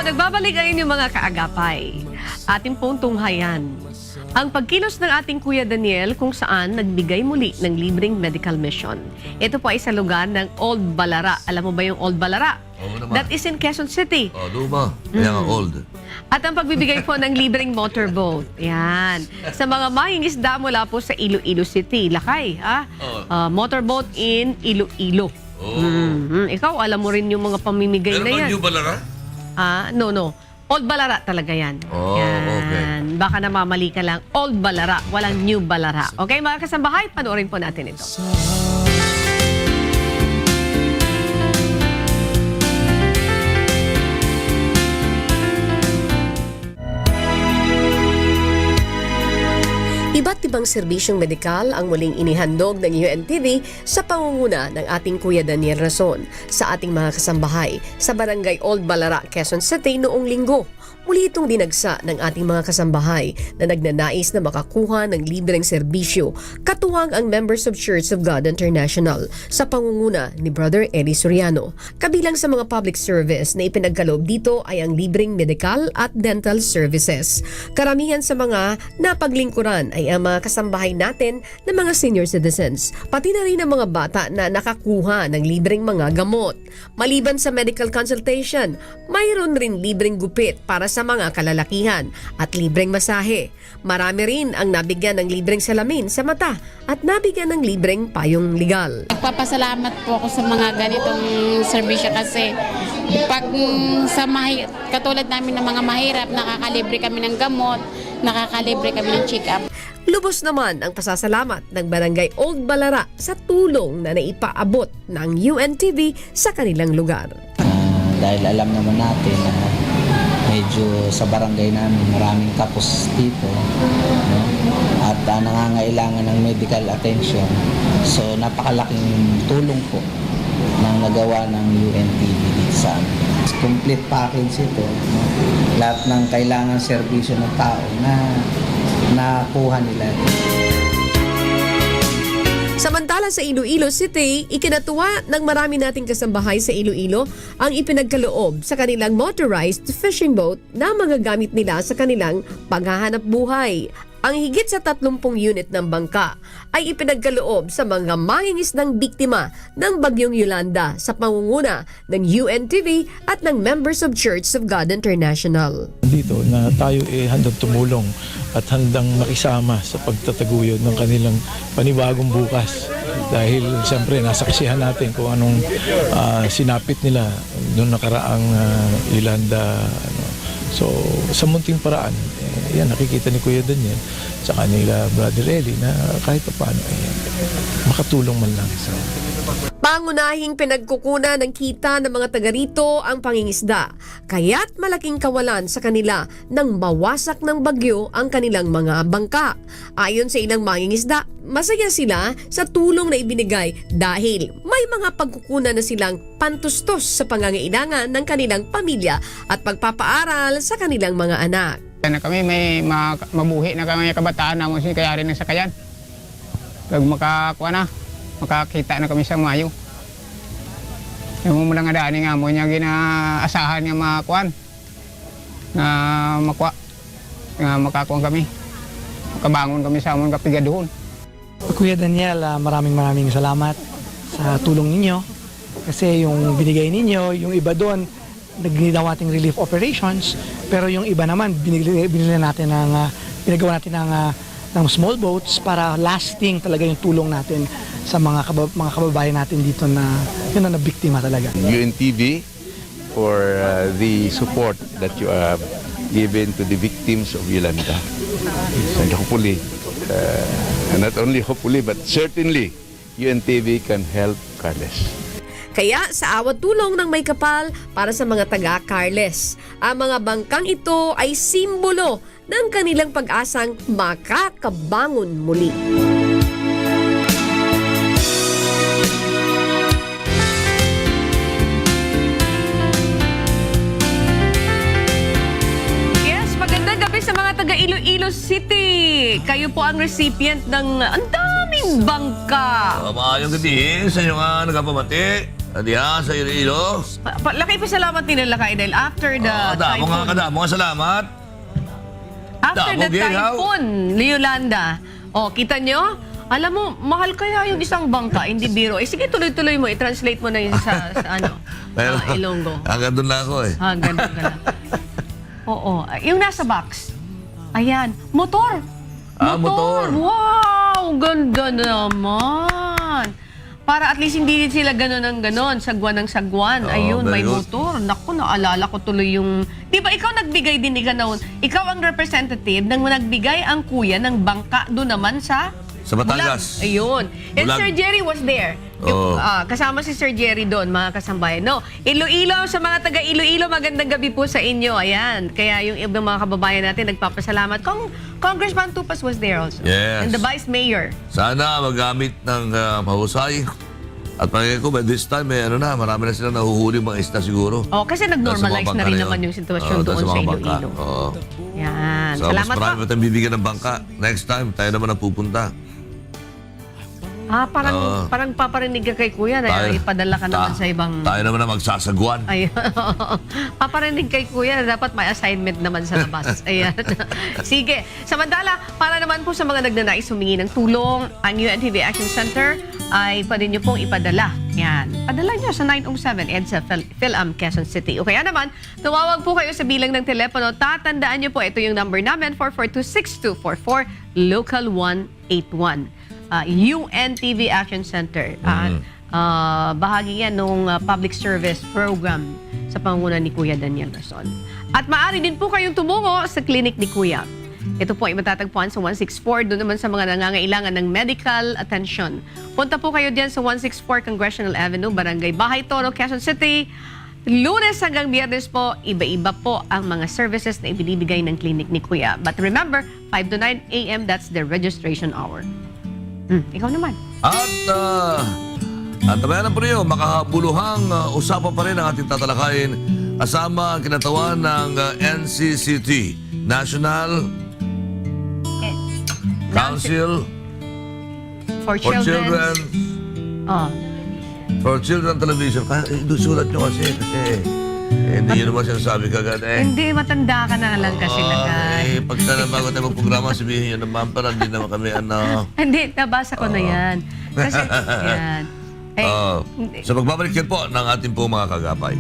nagbabalik ang inyong mga kaagapay. Ating pong tunghayan ang pagkilos ng ating Kuya Daniel kung saan nagbigay muli ng libreng medical mission. Ito po ay sa lugar ng Old Balara. Alam mo ba yung Old Balara? Oo naman. That is in Quezon City. Oh, luma. Kaya nga old. At ang pagbibigay po ng libreng motorboat. Yan. Sa mga mangingisda mula po sa Iloilo City. Lakay, ha? Motorboat in Iloilo. Ikaw, alam mo rin yung mga pamimigay Pero na yan. New Balara? No. Old Balara talaga yan. Oh, okay. Baka namamali ka lang. Old Balara, walang New Balara. Okay, mga kasambahay, panoorin po natin ito. Iba't ibang serbisyong medikal ang muling inihandog ng UNTV sa pangunguna ng ating Kuya Daniel Rason sa ating mga kasambahay sa Barangay Old Balara, Quezon City noong linggo. Muli itong dinagsa ng ating mga kasambahay na nagnanais na makakuha ng libreng serbisyo katuwang ang Members of Church of God International sa pangunguna ni Brother Eddie Soriano. Kabilang sa mga public service na ipinagkaloob dito ay ang libreng medical at dental services. Karamihan sa mga napaglingkuran ay ang mga kasambahay natin na mga senior citizens, pati na rin ang mga bata na nakakuha ng libreng mga gamot. Maliban sa medical consultation, mayroon rin libreng gupit para sa mga kalalakihan at libreng masahe. Marami rin ang nabigyan ng libreng salamin sa mata at nabigyan ng libreng payong legal. Nagpapasalamat po ako sa mga ganitong serbisyo kasi pag katulad namin ng mga mahirap, nakakalibre kami ng gamot, nakakalibre kami ng check-up. Lubos naman ang pasasalamat ng Barangay Old Balara sa tulong na naipaabot ng UNTV sa kanilang lugar. Dahil alam naman natin na medyo sa barangay namin maraming kapos dito, no? At nangangailangan ng medical attention. So napakalaking tulong po ng nagawa ng UNTV dito sa amin. Complete package ito, no? Lahat ng kailangan serbisyo ng tao na nakuha nila. Samantala sa Iloilo City, ikinatuwa ng marami nating kasambahay sa Iloilo ang ipinagkaloob sa kanilang motorized fishing boat na mga gamit nila sa kanilang paghahanap buhay. Ang higit sa 30 unit ng bangka ay ipinagkaloob sa mga mangingisdang biktima ng Bagyong Yolanda sa pangunguna ng UNTV at ng Members of Church of God International. Dito na tayo handang tumulong at handang makisama sa pagtataguyod ng kanilang panibagong bukas. Dahil siyempre nasaksihan natin kung anong sinapit nila noong nakaraang Yolanda. So sa munting paraan, yan nakikita ni Kuya Daniel sa kanila Brother Eli na kahit paano makatulong man lang. Pangunahing pinagkukunan ng kita ng mga taga rito ang pangingisda, kaya't malaking kawalan sa kanila nang mawasak ng bagyo ang kanilang mga bangka. Ayon sa ilang mangingisda, masaya sila sa tulong na ibinigay dahil may mga pagkukunan na silang pantustos sa pangangailangan ng kanilang pamilya at pagpapaaral sa kanilang mga anak. Na kami may mabuhi na kami kabataan na kasi kaya rin sa kayan. Pag makakita na kami sa mayo. Yung muna nga daan nga mo niya ginaasahan nga makuan. Na makakuan kami. Makabangon kami sa amon kapigaduhon. Kuya Daniel, maraming salamat sa tulong ninyo. Kasi yung binigay ninyo, yung iba doon, nagdawa nating relief operations, pero yung iba naman binigyan natin pinagawa natin ng small boats para lasting talaga yung tulong natin sa mga kababayan natin dito na yun na biktima talaga. UNTV for the support that you have given to the victims of Yolanda. And hopefully, not only hopefully but certainly, UNTV can help Carles. Kaya sa awat tulong ng may kapal para sa mga taga-Carles, ang mga bangkang ito ay simbolo ng kanilang pag-asang makakabangon muli. Yes, magandang gabi sa mga taga-Iloilo City. Kayo po ang recipient ng ang daming bangka. Maayong gabi sa inyo nga nagpapamati. Diyan sa Iloilo. Laki pa salamat din nila kay dahil after the Damo nga typhoon. kadamo nga salamat. After the Damo, Gil, how? typhoon, Yolanda. O, kita nyo? Alam mo, mahal kaya yung isang bangka, hindi biro. Sige, tuloy-tuloy mo. I-translate mo na yun sa ano, Pero, Ilonggo. hanggang doon na ako eh. Ganun ka lang. Oo. Yung nasa box. Ayan. Motor. Motor. Wow! Ganda naman. Para at least hindi sila ganon ng ganon, sagwan ng sagwan. Oo, Ayun, may very good. motor. Naku, naalala ko tuloy yung... Di ba ikaw nagbigay din noon? Ikaw ang representative nang nagbigay ang kuya ng bangka doon naman sa... Sa Batangas. Bulag. Ayun. And Bulag. Sir Jerry was there. Oo. Kasama si Sir Jerry doon, mga kasambayan. No, Iloilo, sa mga taga Iloilo, magandang gabi po sa inyo. Ayan. Kaya yung ibang mga kababayan natin nagpapasalamat. Congressman Tupas was there also. Yes. And the Vice Mayor. Sana magamit ng mahusay. At palagay ko, by this time, marami na sila nahuhuli mga isda siguro. Oh, kasi nag-normalize na rin naman yung sitwasyon doon sa Iloilo. Oo. Yan. So, mas Salamat marami po. pa tayong bibigyan ng bangka. Next time, tayo naman ang pupunta. Parang paparinig ka kay kuya na ipadala ka naman sa ibang... Tayo naman ang magsasagwan. Ayun. Paparinig kay kuya na dapat may assignment naman sa labas. Ayan. Sige. Samantala, para naman po sa mga nagnanais humingi ng tulong, ang UNTV Action Center ay pwede nyo pong ipadala. Yan. Padala nyo sa 907 EDSA Philam, Quezon City. O kaya naman, tumawag po kayo sa bilang ng telepono. Tatandaan nyo po, ito yung number namin, 442-6244, Local 181. UNTV Action Center. Bahagi yan ng public service program sa pangunguna ni Kuya Daniel Rason. At maaari din po kayong tumungo sa clinic ni Kuya. Ito po ay matatagpuan sa 164, doon naman sa mga nangangailangan ng medical attention. Punta po kayo diyan sa 164 Congressional Avenue, Barangay Bahay Toro, Quezon City. Lunes hanggang Biyernes po, iba-iba po ang mga services na ibinibigay ng clinic ni Kuya. But remember, 5 to 9 a.m., that's the registration hour. Ikaw naman. At tabayanan po niyo, makahabuluhang usapan pa rin ang ating tatalakayin kasama ang kinatawan ng NCCT, National Council For Children. For Children Television. Kaya sulat nyo kasi hindi yun naman sinasabi kagad Hindi, matanda ka na lang kasi lagay. Pagka na bago tayo magprograma, sabihin yun naman, pero hindi naman kami Hindi, nabasa ko na yan. Kasi, yan. So magbabalik yan po ng ating po mga kagapay.